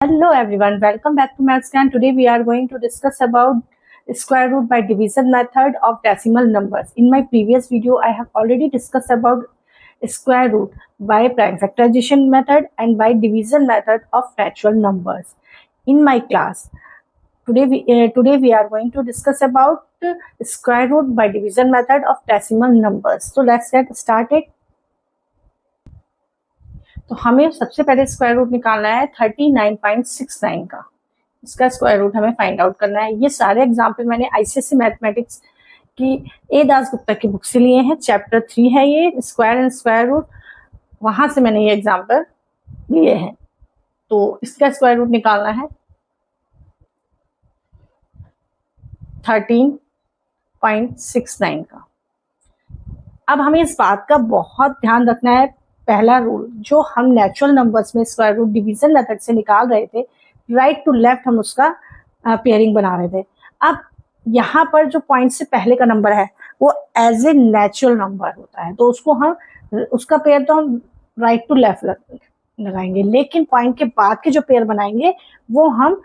Hello everyone, welcome back to MathScan. Today we are going to discuss about square root by division method of decimal numbers. In my previous video, I have already discussed about square root by prime factorization method and by division method of natural numbers. In my class, today we are going to discuss about square root by division method of decimal numbers. So let's get started. तो हमें सबसे पहले square root निकालना है 39.69 का। इसका square root हमें find out करना है। ये सारे एग्जाम्पल मैंने आईसीएसई मैथमेटिक्स की ए दास गुप्ता की बुक से लिए हैं। चैप्टर 3 है ये, स्क्वायर एंड स्क्वायर रूट, वहां से मैंने ये एग्जाम्पल लिए हैं। तो इसका स्क्वायर रूट निकालना है 13.69 का। अब हमें इस बात का बहुत ध्यान रखना है, पहला रूल जो हम नेचुरल नंबर्स में स्क्वायर रूट डिवीजन मेथड से निकाल रहे थे, राइट टू लेफ्ट हम उसका पेयरिंग बना रहे थे। अब यहाँ पर जो पॉइंट से पहले का नंबर है वो एज ए नेचुरल नंबर होता है, तो उसको हम उसका पेयर तो हम राइट टू लेफ्ट लगाएंगे, लेकिन पॉइंट के बाद के जो पेयर बनाएंगे वो हम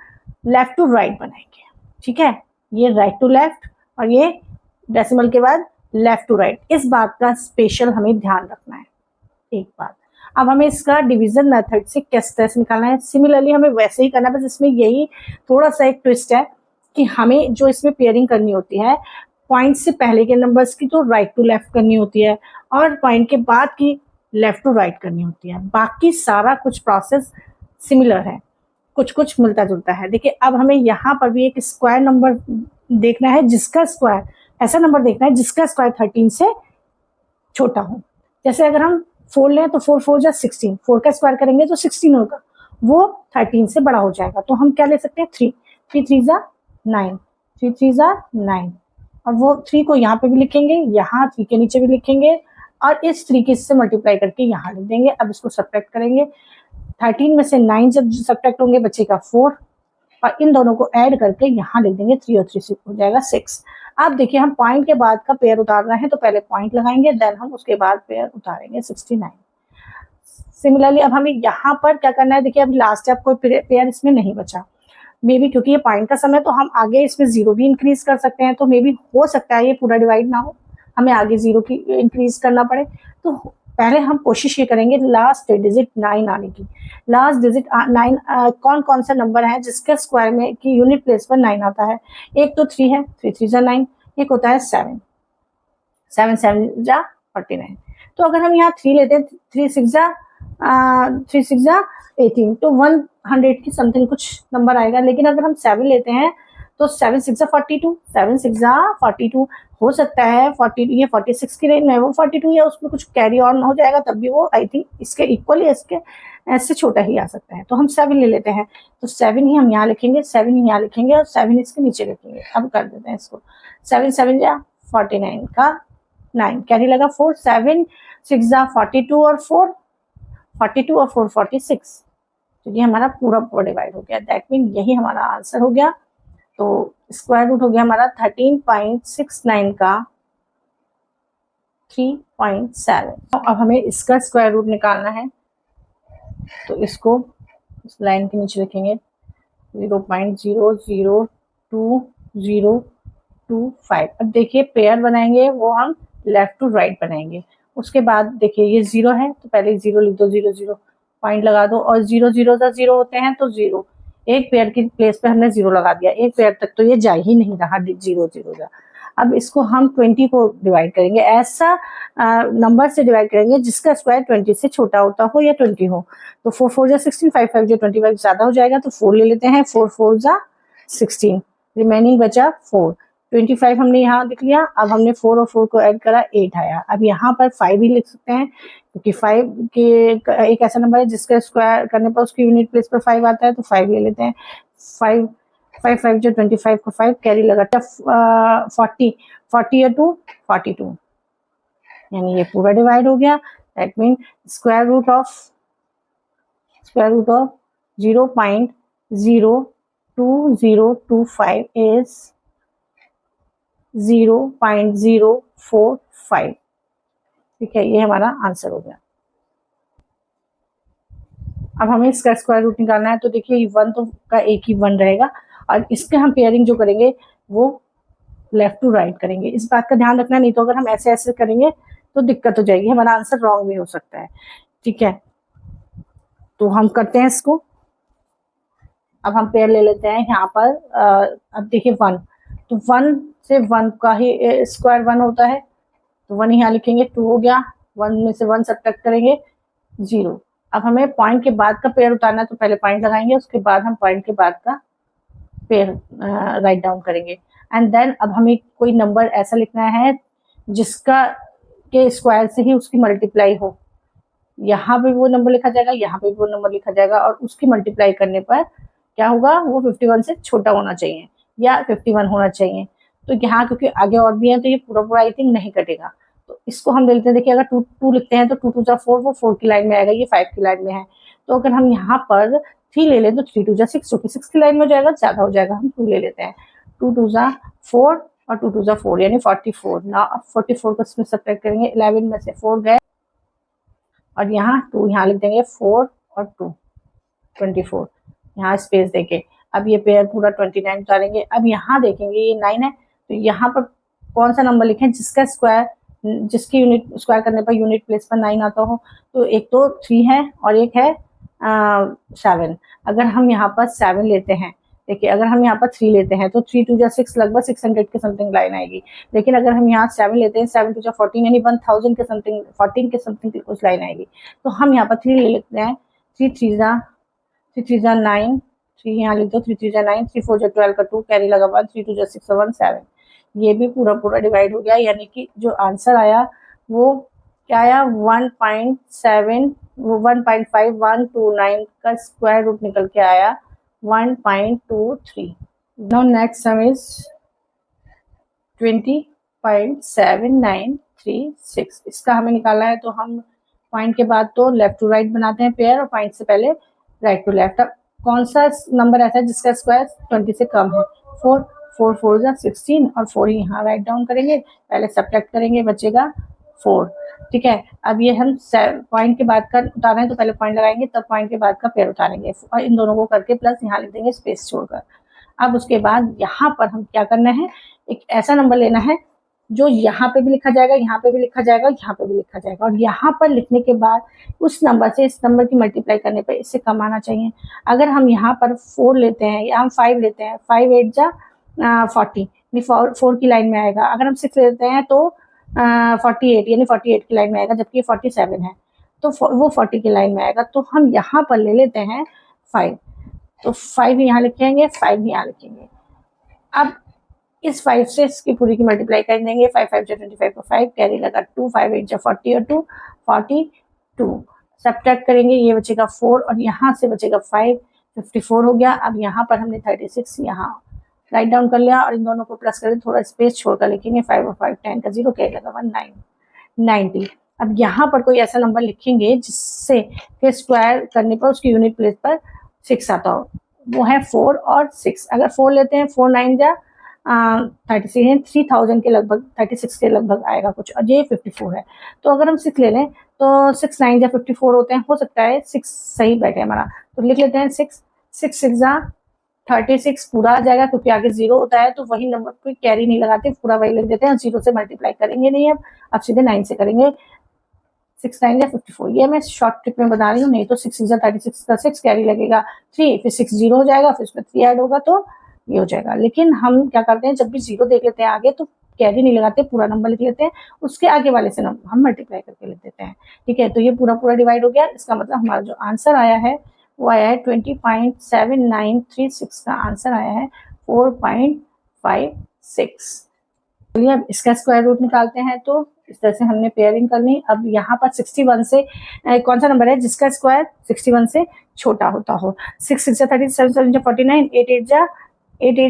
लेफ्ट टू राइट बनाएंगे। ठीक है, ये राइट टू लेफ्ट और ये डेसिमल के बाद लेफ्ट टू राइट, इस बात का स्पेशल हमें ध्यान रखना है। एक बात, अब हमें इसका डिवीजन मेथड से किस तरह से निकालना है, सिमिलरली हमें वैसे ही करना है, बस इसमें यही थोड़ा सा एक ट्विस्ट है कि हमें जो इसमें पेयरिंग करनी होती है पॉइंट से पहले के नंबर्स की तो राइट टू लेफ्ट करनी होती है और पॉइंट के बाद की लेफ्ट टू राइट करनी होती है। बाकी सारा कुछ प्रोसेस सिमिलर है, कुछ कुछ मिलता जुलता है। देखिए, अब हमें यहाँ पर भी एक स्क्वायर नंबर देखना है, जिसका स्क्वायर, ऐसा नंबर देखना है जिसका स्क्वायर 13 से छोटा हो। जैसे अगर हम 4 लें तो 4 4 जा 16, 4 का स्क्वायर करेंगे तो 16 होगा, वो 13 से बड़ा हो जाएगा। तो हम क्या ले सकते हैं, 3 3 3 जा 9, 3 3 जा 9, और वो 3 को यहाँ पे भी लिखेंगे, यहाँ 3 के नीचे भी लिखेंगे और इस 3 के इससे मल्टीप्लाई करके यहाँ लिख देंगे। अब इसको सब्ट्रैक्ट करेंगे, 13 में से 9 जब सब्ट्रैक्ट होंगे बचेगा 4, और इन दोनों को ऐड करके यहाँ लिख देंगे 3 और 3 से हो जाएगा 6। अब देखिए, हम पॉइंट के बाद का पेयर उतारना है तो पहले पॉइंट लगाएंगे, देन हम उसके बाद पेयर उतारेंगे 69। सिमिलरली अब हमें यहाँ पर क्या करना है, देखिए अब लास्ट है, अब कोई पेयर इसमें नहीं बचा। मे बी क्योंकि ये पॉइंट का समय तो हम आगे इसमें 0 भी इंक्रीज कर सकते हैं, तो मे बी हो सकता है ये पूरा डिवाइड ना हो, हमें आगे 0 की इंक्रीज करना पड़े। तो पहले हम कोशिश ये करेंगे लास्ट डिजिट 9 आने की। लास्ट डिजिट 9 कौन कौन सा नंबर है जिसके स्क्वायर में की यूनिट प्लेस पर 9 आता है। एक तो 3 है, 3 3 जा 9, एक होता है 7 7 7 जा 49। तो अगर हम यहाँ 3 लेते हैं, 3 6 जा 18, तो 100 की समथिंग कुछ नंबर आएगा। लेकिन अगर हम 7 लेते हैं तो 7 6 जा 42, 7 6 जा 42, हो सकता है 40 ये 46 की रेंज में वो 42 या उसमें कुछ कैरी ऑन हो जाएगा, तब भी वो आई थिंक इसके इक्वल या इसके ऐसे छोटा ही आ सकता है। तो हम 7 ले लेते हैं, तो 7 ही हम यहाँ लिखेंगे, 7 ही यहाँ लिखेंगे और 7 इसके नीचे लिखेंगे। अब कर देते हैं इसको, 7 7 जा 49 का 9 कैरी लगा 4, 7 6 जा 42 और 4 42 और 4 46, तो ये हमारा पूरा डिवाइड हो गया। दैट मीन यही हमारा आंसर हो गया। तो स्क्वायर रूट हो गया हमारा 13.69 का 3.7। अब हमें इसका स्क्वायर रूट निकालना है, तो इसको इस लाइन के नीचे लिखेंगे 0.002025। अब देखिए पेयर बनाएंगे वो हम लेफ्ट टू राइट बनाएंगे। उसके बाद देखिए ये 0 है तो पहले 0 लिख दो, 0 0 पॉइंट लगा दो, और 0 0 जा 0 होते हैं तो 0, एक पेयर की प्लेस पे हमने 0 लगा दिया, एक पेयर तक तो ये जा ही नहीं रहा 0 0 जा। अब इसको हम 20 को डिवाइड करेंगे, ऐसा नंबर से डिवाइड करेंगे जिसका स्क्वायर 20 से छोटा होता हो या 20 हो। तो 4 4 जा 16, 5 5 जा 25 ज्यादा हो जाएगा, तो 4 ले लेते हैं, 4 4 जा 16, रिमेनिंग बचा 4, 25 हमने यहाँ लिख लिया। अब हमने 4 और 4 को ऐड करा, 8 आया। अब यहाँ पर 5 ही लिख सकते हैं क्योंकि 5 के एक ऐसा नंबर है जिसका स्क्वायर करने पर उसकी यूनिट प्लेस पर 5 आता है, तो 5 ले लेते हैं। 5 5 5 जो 25 को 5 कैरी लगा 40 40 और 2 42, यानी ये पूरा डिवाइड हो गया। That mean square root of 0.02025 is 0.045। ठीक है, ये हमारा आंसर हो गया। अब हमें इसका स्क्वायर रूट निकालना है, तो देखिए 1 तो का एक ही 1 रहेगा, और इसके हम पेयरिंग जो करेंगे वो लेफ्ट टू राइट करेंगे। इस बात का ध्यान रखना, नहीं तो अगर हम ऐसे ऐसे करेंगे तो दिक्कत हो जाएगी, हमारा आंसर रॉन्ग भी हो सकता है। ठीक है, तो हम करते हैं इसको। अब हम पेयर ले लेते हैं यहाँ पर। अब देखिए 1, तो 1 से 1 का ही स्क्वायर 1 होता है, तो 1 यहाँ लिखेंगे। 2 हो गया, 1 में से 1 सब्ट्रैक्ट करेंगे 0। अब हमें पॉइंट के बाद का पेयर उतारना है, तो पहले पॉइंट लगाएंगे, उसके बाद हम पॉइंट के बाद का पेयर राइट डाउन करेंगे। एंड देन अब हमें कोई नंबर ऐसा लिखना है जिसका के स्क्वायर से ही उसकी मल्टीप्लाई हो। यहाँ पे वो नंबर लिखा जाएगा, यहाँ पे भी वो नंबर लिखा जाएगा, और उसकी मल्टीप्लाई करने पर क्या होगा, वो 51 से छोटा होना चाहिए या 51 होना चाहिए। तो यहाँ क्योंकि आगे और भी है, तो ये पूरा पूरा आई थिंक नहीं कटेगा, तो इसको हम लेते हैं। देखिए अगर 2 लिखते हैं तो 2 2 जा 4, वो 4 की लाइन में आएगा, ये 5 की लाइन में है। तो अगर हम यहाँ पर 3 ले लें तो 3 2 जा 6, जो कि 6 की लाइन में हो जाएगा, ज्यादा हो जाएगा, हम 2 ले लेते हैं। 2 2 जा 4 और 2 2 जा 4 यानी 44 ना। अब 44 को इसमें सब्ट्रैक्ट करेंगे, 11 में से 4 गए, और यहाँ 2 यहाँ लिख देंगे, 4 और 2 24, यहाँ स्पेस देके। अब ये पेयर पूरा 29 उतारेंगे। अब यहाँ देखेंगे ये 9 है, तो यहाँ पर कौन सा नंबर लिखें जिसका स्क्वायर, जिसकी यूनिट स्क्वायर करने पर यूनिट प्लेस पर 9 आता हो। तो एक तो 3 है और एक है 7। अगर हम यहाँ पर 7 लेते हैं, देखिए अगर हम यहाँ पर 3 लेते हैं तो 3 2 जा 6, लगभग 600 के समथिंग लाइन आएगी। लेकिन अगर हम यहाँ 7 लेते हैं, 7 2 जा 14 यानी 1000 के समथिंग, 14 के समथिंग कुछ लाइन आएगी। तो हम यहाँ पर 3 ले लेते हैं। 3 3 जा 9, 3 यहाँ लिख दो, 3 3 जा 9, 3 4 जा 12 का 2 कैरी लगा 1, 3 2 जा 6 1 7। ये भी पूरा पूरा डिवाइड हो गया, यानी कि जो आंसर आया वो क्या आया, 1.7 1.5129 का स्क्वायर रूट निकल के आया 1.23। Now next sum is 20.7936। इसका हमें निकालना है, तो हम पॉइंट के बाद तो लेफ्ट टू राइट बनाते हैं पेयर, और पॉइंट से पहले राइट टू लेफ्ट। अब कौन सा नंबर ऐसा है जिसका स्क्वायर 20 से कम है? 4 4 4 जा 16, और 4 यहाँ राइट डाउन करेंगे, पहले सब्ट्रैक्ट करेंगे, बचेगा 4। ठीक है, अब ये हम पॉइंट के बाद का उतार रहे हैं, तो पहले पॉइंट लगाएंगे, तब पॉइंट के बाद का पेयर उतारेंगे, और इन दोनों को करके प्लस यहाँ लिख देंगे स्पेस छोड़कर। अब उसके बाद यहाँ पर हम क्या करना है, एक ऐसा नंबर लेना है जो यहाँ पे भी लिखा जाएगा, यहाँ पे भी लिखा जाएगा, यहाँ पे भी लिखा जाएगा, और यहाँ पर लिखने के बाद उस नंबर से इस नंबर की मल्टीप्लाई करने पर इससे कम आना चाहिए। अगर हम यहाँ पर 4 लेते हैं या हम 5 लेते हैं, 5 8 जा 40 यानी 4 की लाइन में आएगा। अगर हम 6 लेते हैं तो 48 यानी 48 की लाइन में आएगा, जबकि 47 है तो वो 40 की लाइन में आएगा। तो हम यहाँ पर ले लेते हैं 5, तो 5 यहाँ लिखेंगे, 5 यहाँ लिखेंगे। अब इस 5 से इसकी पूरी की मल्टीप्लाई कर देंगे, 5 5 जा 25 को 5 कैरी लगा 2, 5 8 जा 40 और 2 42, सब्ट्रैक्ट करेंगे, ये बचेगा 4 और यहाँ से बचेगा 5, 54 हो गया। अब यहाँ पर हमने 36 यहाँ राइट डाउन कर लिया, और इन दोनों को प्लस करके थोड़ा स्पेस छोड़कर लिखेंगे, 5 और 5 10 का 0 कैरी लगा 1 9 90। अब यहाँ पर कोई ऐसा नंबर लिखेंगे जिससे के स्क्वायर करने पर उसकी यूनिट प्लेस पर 6 आता हो, वो है 4 और 6। अगर 4 लेते हैं, 4 9 जा 36 है, 3000 के लगभग, 36 के लगभग आएगा कुछ, और ये 54 है। तो अगर हम 6 ले लें तो 6 9 जा 54 होते हैं, हो सकता है 6 सही बैठे हमारा, तो लिख लेते हैं 6 6 6 जा 36 पूरा आ जाएगा, क्योंकि आगे 0 होता है तो वही नंबर कोई कैरी नहीं लगाते, पूरा वही लिख देते हैं, 0 से मल्टीप्लाई करेंगे नहीं। अब सीधे 9 से करेंगे, 6 9 जा 54। ये मैं शॉर्ट ट्रिक में बता रही हूँ, नहीं तो 6 6 जा 36 का 6 कैरी लगेगा 3, फिर 6 0 हो जाएगा, फिर उसमें 3 ऐड होगा तो ये हो जाएगा। लेकिन हम क्या करते हैं, जब भी 0 देख लेते हैं आगे तो कैरी नहीं लगाते, पूरा नंबर लिख लेते हैं, उसके आगे वाले से नंबर हम मल्टीप्लाई करके लिख देते हैं। ठीक है, तो ये पूरा पूरा डिवाइड हो गया। इसका मतलब हमारा जो आंसर आया है वो आया है 20.7936 का आंसर आया है 4.56। चलिए अब इसका स्क्वायर रूट निकालते हैं। तो इस तरह से हमने पेयरिंग करनी। अब यहाँ पर 61 से कौन सा नंबर है जिसका स्क्वायर 61 से छोटा होता हो? 6 6 जा 30, 7 7 जा 49, 8 8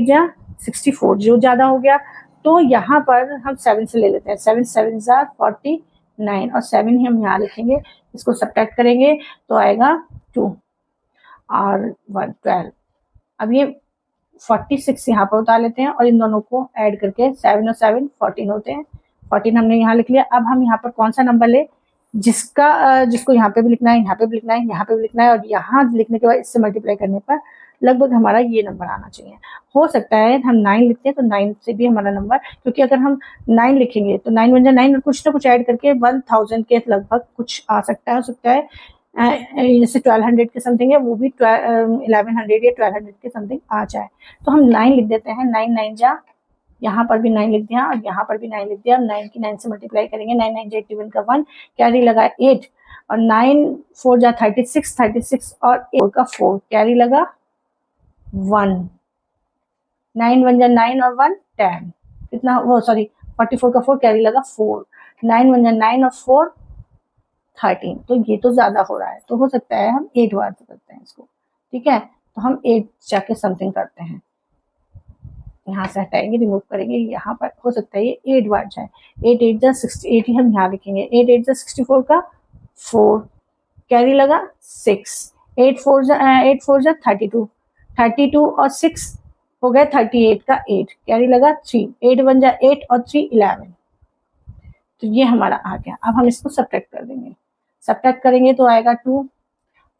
जा 64, जो ज्यादा हो गया। तो यहाँ पर हम 7 से ले लेते हैं, 7 7 जा 49, और 7 ही हम यहाँ लिखेंगे, इसको सब्ट्रैक्ट करेंगे तो आएगा 2 और 1 12। अब ये 46 यहाँ पर उतार लेते हैं, और इन दोनों को ऐड करके 7 और 7 14 होते हैं, 14 हमने यहाँ लिख लिया। अब हम यहाँ पर कौन सा नंबर ले, जिसको यहाँ पे भी लिखना है, यहाँ पे भी लिखना है, यहाँ पे भी लिखना है, और यहाँ लिखने के बाद इससे मल्टीप्लाई करने पर लगभग हमारा ये नंबर आना चाहिए। हो सकता है हम 9 लिखते हैं तो 9 से भी हमारा नंबर, क्योंकि अगर हम 9 लिखेंगे तो 9 1 9 और कुछ ना कुछ ऐड करके 1000 के लगभग कुछ आ सकता है। हो सकता है जैसे 1200 के समथिंग है, वो भी 1100 या 1200 के समथिंग आ जाए। तो हम 9 लिख देते हैं। 9 9 जा, यहाँ पर भी 9 लिख दिया और यहाँ पर भी 9 लिख दिया। 9 की 9 से मल्टीप्लाई करेंगे, 9 9 जा 81 का 1, कैरी लगा 8, और 9 4 जा 36, 36 और 8 का 4, कैरी लगा 1, 9 1 जा 9 और 1 10, कितना वो सॉरी 44 का 4, कैरी लगा 4, 9 1 जा 9 और 4 13। तो ये तो ज्यादा हो रहा है, तो हो सकता है हम 8 बार से करते हैं इसको। ठीक है, तो हम 8 जाके समथिंग करते हैं, यहाँ से हटाएंगे, रिमूव करेंगे, यहाँ पर हो सकता है ये 8 बार जाए। 8 8 जा 68 ही हम यहाँ लिखेंगे। 8 8 जा 64 का 4, कैरी लगा 6, 8 4 जा 32, 32 और 6 हो गए 38 का 8, कैरी लगा 3, 8 1 जा 8 और 3 11। तो ये हमारा आ गया। अब हम इसको सब्ट्रैक्ट कर देंगे। सब्ट्रैक्ट करेंगे तो आएगा 2,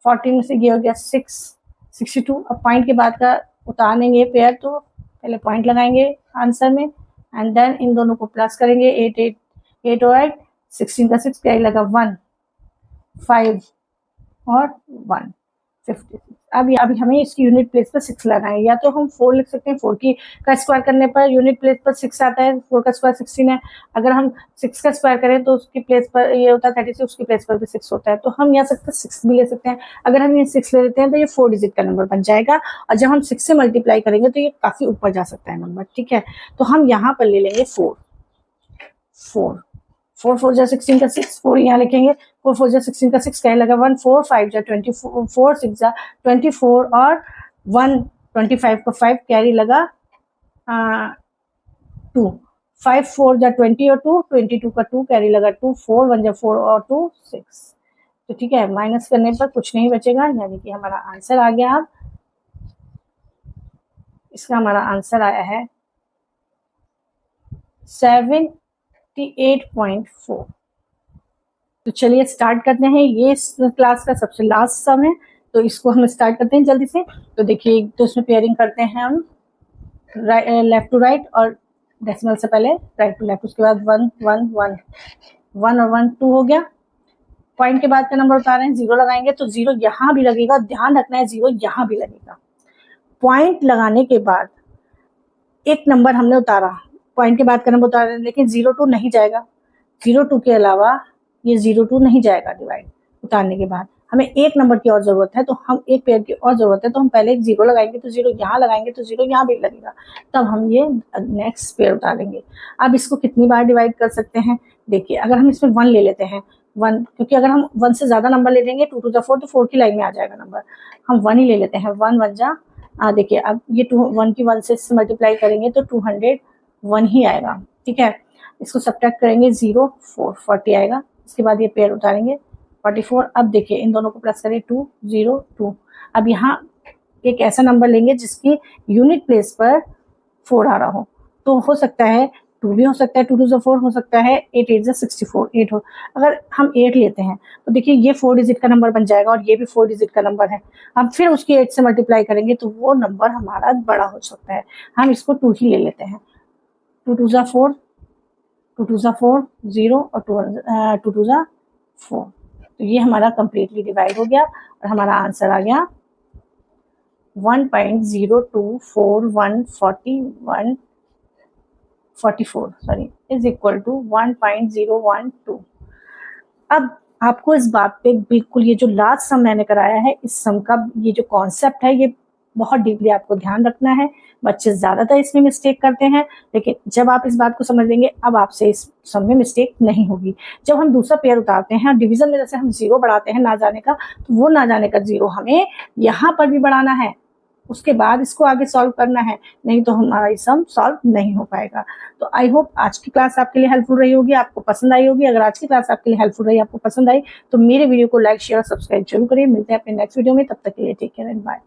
14 में से ये हो गया 6, 62। अब पॉइंट के बाद का उतार देंगे पेयर, तो पहले पॉइंट लगाएंगे आंसर में एंड देन इन दोनों को प्लस करेंगे। 8 और 8, 16 का 6, कैरी लगा 1, 5 और 1, 56। अभी हमें इसकी यूनिट प्लेस पर 6 लगाना है, या तो हम 4 लिख सकते हैं। 4 की का स्क्वायर करने पर यूनिट प्लेस पर 6 आता है। 4 का स्क्वायर 16 है। अगर हम 6 का स्क्वायर करें तो उसकी प्लेस पर ये होता है 36, उसकी प्लेस पर भी 6 होता है। तो हम यहाँ सकते 6 भी ले सकते हैं। अगर हम ये 6 ले लेते हैं तो ये 4 डिजिट का नंबर बन जाएगा, और जब हम 6 से मल्टीप्लाई करेंगे तो ये काफी ऊपर जा सकता है नंबर। ठीक है, तो हम यहाँ पर ले लेंगे 4 4 जा 16 का 6, 4 यहाँ लिखेंगे। 4 जा 16 का 6, क्या लगा 1, 4 5 जा 24, 4 6 जा 24 और 1 25 का 5, कैरी लगा 2, 5 4 जा 20 और 2 22 का 2, कैरी लगा 2, 4 1 जा 4 और 2 6। तो ठीक है, माइनस करने पर कुछ नहीं बचेगा, यानी कि हमारा आंसर आ गया। अब इसका हमारा आंसर आया है 78.4। तो चलिए स्टार्ट करते हैं। ये इस क्लास का सबसे लास्ट सम है, तो इसको हम स्टार्ट करते हैं जल्दी से। तो देखिए, तो इसमें पेयरिंग करते हैं हम लेफ्ट टू राइट और डेसिमल से पहले राइट टू लेफ्ट, उसके बाद 1 1 1 1 और 1 2 हो गया। पॉइंट के बाद का नंबर उतार रहे हैं, 0 लगाएंगे तो 0 यहाँ भी लगेगा, ध्यान रखना है 0 यहाँ भी लगेगा। पॉइंट लगाने के बाद एक नंबर हमने उतारा, पॉइंट के बाद का नंबर उतार रहे हैं, लेकिन 02 नहीं जाएगा। 02 के अलावा ये 02 नहीं जाएगा डिवाइड उतारने के बाद। हमें एक नंबर की और जरूरत है, तो हम एक पेयर की और जरूरत है, तो हम पहले एक 0 लगाएंगे तो 0 यहाँ लगाएंगे तो 0 यहाँ भी लगेगा, तब हम ये नेक्स्ट पेयर उतारेंगे। अब इसको कितनी बार डिवाइड कर सकते हैं, देखिए अगर हम इसमें 1 ले लेते हैं, 1, क्योंकि अगर हम 1 से ज्यादा नंबर ले लेंगे 2 2 जा 4, तो 4 की लाइन में आ जाएगा नंबर। हम 1 ही ले लेते हैं, 1 1 जा देखिए अब ये 1 की 1 से मल्टीप्लाई करेंगे तो 201 ही आएगा। ठीक है, इसको सब्ट्रैक्ट करेंगे 0 4 40 आएगा। इसके बाद ये पेयर उतारेंगे 44। अब देखिए इन दोनों को प्लस करें 2 0 2। अब यहाँ एक ऐसा नंबर लेंगे जिसकी यूनिट प्लेस पर 4 आ रहा हो, तो हो सकता है 2 भी हो सकता है, 2 2 जा 4 हो सकता है, 8 8 जा 64 8 हो। अगर हम 8 लेते हैं तो देखिए ये 4 डिजिट का नंबर बन जाएगा और ये भी 4 डिजिट का नंबर है। हम फिर उसकी 8 से मल्टीप्लाई करेंगे तो वो नंबर हमारा बड़ा हो सकता है। हम इसको 2 ही ले लेते हैं, 2 2 जा 4 2 2 जा 4 0 और 2 2 जा 4। तो ये हमारा कंप्लीटली डिवाइड हो गया और हमारा आंसर आ गया 1.024144 इज इक्वल टू 1.012। अब आपको इस बात पे बिल्कुल, ये जो लास्ट सम मैंने कराया है, इस सम का ये जो कॉन्सेप्ट है ये बहुत डीपली आपको ध्यान रखना है। बच्चे ज्यादातर इसमें मिस्टेक करते हैं, लेकिन जब आप इस बात को समझ लेंगे अब आपसे इस सम में मिस्टेक नहीं होगी। जब हम दूसरा पेयर उतारते हैं, डिवीजन में जैसे हम 0 बढ़ाते हैं ना जाने का, तो वो ना जाने का 0 हमें यहाँ पर भी बढ़ाना है, उसके बाद इसको आगे सॉल्व करना है, नहीं तो हमारा ये सम सॉल्व नहीं हो पाएगा। तो आई होप आज की क्लास आपके लिए हेल्पफुल रही होगी, आपको पसंद आई होगी। अगर आज की क्लास आपके लिए हेल्पफुल रही, आपको पसंद आई, तो मेरे वीडियो को लाइक शेयर और सब्सक्राइब जरूर करिए। मिलते हैं अपने नेक्स्ट वीडियो में, तब तक के लिए टेक केयर एंड बाय।